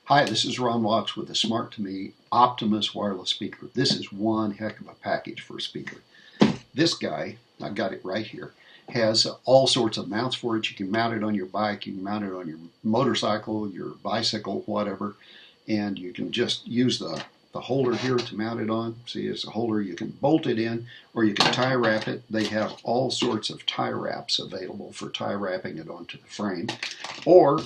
Hi, this is Ron Watts with the Smartomi Optimus wireless speaker. This is one heck of a package for a speaker. This guy, I've got it right here, has all sorts of mounts for it. You can mount it on your bike, you can mount it on your motorcycle, your bicycle, whatever, and you can just use the holder here to mount it on. See, it's a holder. You can bolt it in or you can tie wrap it. They have all sorts of tie wraps available for tie wrapping it onto the frame. Or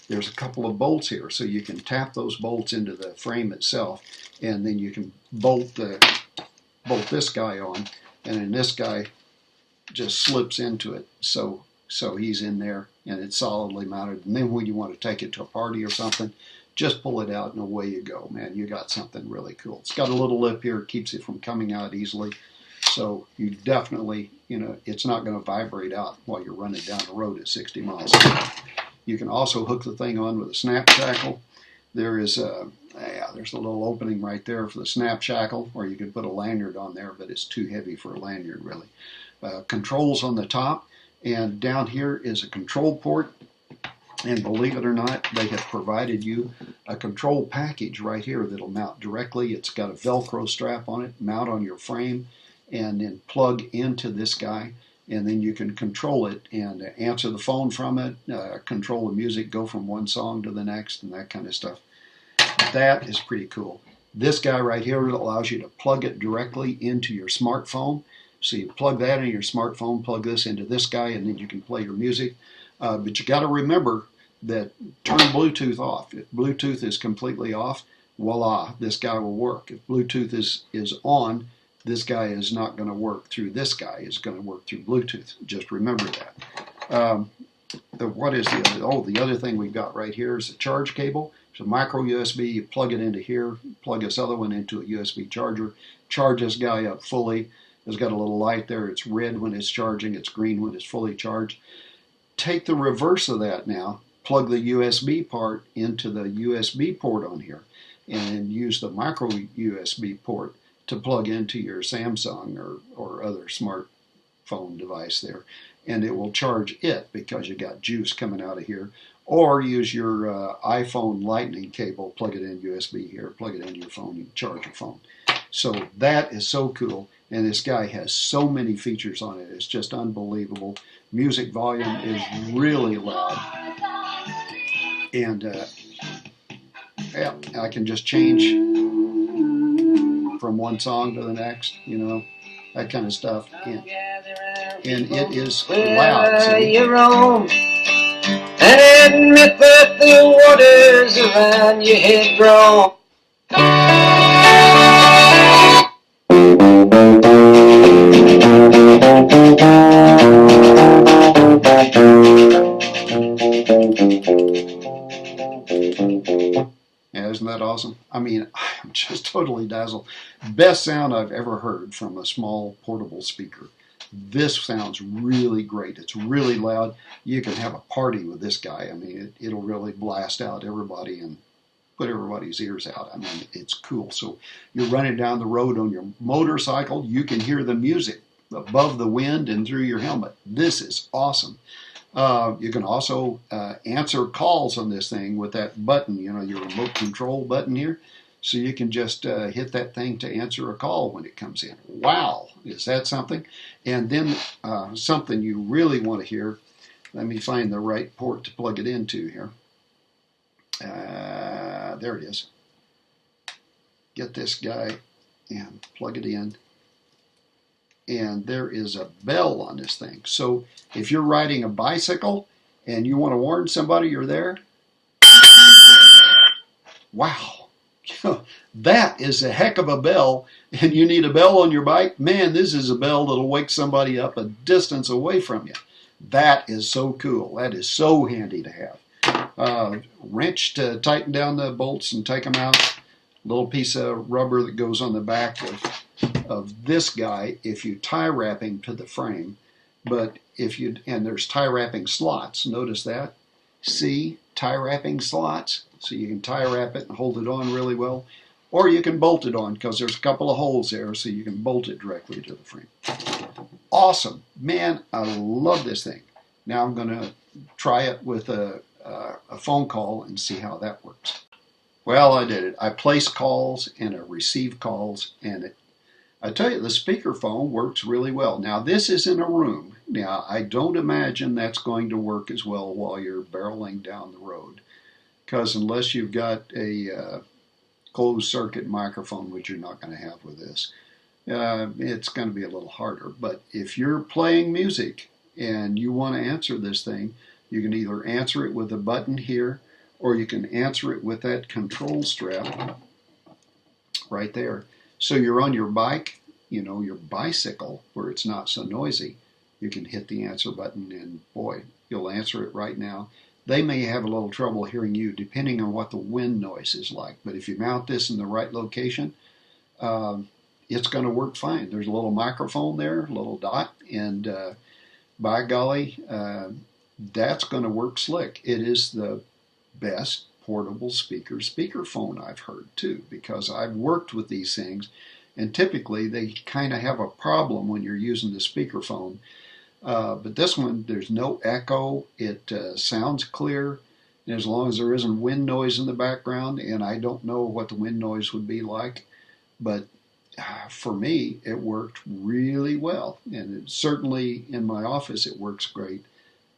there's a couple of bolts here, so you can tap those bolts into the frame itself, and then you can bolt this guy on, and then this guy just slips into it. So he's in there and it's solidly mounted. And then when you want to take it to a party or something, just pull it out and away you go. Man, you got something really cool. It's got a little lip here, keeps it from coming out easily. So you definitely, it's not going to vibrate out while you're running down the road at 60 miles an hour. You can also hook the thing on with a snap shackle. There's a little opening right there for the snap shackle, or you could put a lanyard on there, but it's too heavy for a lanyard really. Controls on the top, and down here is a control port. And believe it or not, they have provided you a control package right here that'll mount directly. It's got a Velcro strap on it, mount on your frame, and then plug into this guy. And then you can control it and answer the phone from it, control the music, go from one song to the next, and that kind of stuff. That is pretty cool. This guy right here allows you to plug it directly into your smartphone. So you plug that in your smartphone, plug this into this guy, and then you can play your music. But you got to remember that turn Bluetooth off. If Bluetooth is completely off, voila, this guy will work. If Bluetooth is on, this guy is not going to work through this guy. It's going to work through Bluetooth. Just remember that. What is the other? Oh, the other thing we've got right here is a charge cable. It's a micro USB. You plug it into here, plug this other one into a USB charger, charge this guy up fully. It's got a little light there. It's red when it's charging. It's green when it's fully charged. Take the reverse of that now, plug the USB part into the USB port on here, and use the micro USB port to plug into your Samsung or other smartphone device there, and it will charge it because you got juice coming out of here. Or use your iPhone lightning cable, plug it in USB here, plug it into your phone, you can charge your phone. So that is so cool, and this guy has so many features on it. It's just unbelievable. Music volume is really loud, and yeah, I can just change from one song to the next, that kind of stuff, and it is loud. So you roam and admit that the waters around your head grow. Yeah, isn't that awesome? I mean, I'm just totally dazzled. Best sound I've ever heard from a small portable speaker. This sounds really great. It's really loud. You can have a party with this guy. I mean, it'll really blast out everybody and put everybody's ears out. I mean, it's cool. So you're running down the road on your motorcycle, you can hear the music above the wind and through your helmet. This is awesome. You can also answer calls on this thing with that button, your remote control button here. So you can just hit that thing to answer a call when it comes in. Wow, is that something? And then something you really want to hear. Let me find the right port to plug it into here. There it is. Get this guy and plug it in. And there is a bell on this thing. So if you're riding a bicycle and you want to warn somebody you're there, wow, that is a heck of a bell. And you need a bell on your bike, man, this is a bell that'll wake somebody up a distance away from you. That is so cool. That is so handy to have. Wrench to tighten down the bolts and take them out. Little piece of rubber that goes on the back of this guy if you tie wrapping to the frame. But and there's tie wrapping slots. Notice that. See, tie wrapping slots. So you can tie wrap it and hold it on really well. Or you can bolt it on because there's a couple of holes there, so you can bolt it directly to the frame. Awesome. Man, I love this thing. Now I'm going to try it with a phone call and see how that works. Well, I did it. I place calls and I receive calls, and I tell you, the speakerphone works really well. Now, this is in a room. Now, I don't imagine that's going to work as well while you're barreling down the road, because unless you've got a closed circuit microphone, which you're not going to have with this, it's going to be a little harder. But if you're playing music and you want to answer this thing, you can either answer it with a button here, or you can answer it with that control strap right there. So you're on your bike, you know, your bicycle, where it's not so noisy. You can hit the answer button and boy, you'll answer it right now. They may have a little trouble hearing you depending on what the wind noise is like. But if you mount this in the right location, it's going to work fine. There's a little microphone there, a little dot, and by golly, that's going to work slick. It is the best portable speakerphone I've heard too, because I've worked with these things, and typically they kind of have a problem when you're using the speakerphone. But this one, there's no echo. It sounds clear, and as long as there isn't wind noise in the background, and I don't know what the wind noise would be like, but for me, it worked really well, and certainly in my office it works great.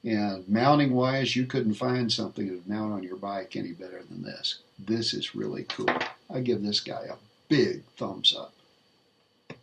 And mounting wise, you couldn't find something to mount on your bike any better than this. This is really cool. I give this guy a big thumbs up.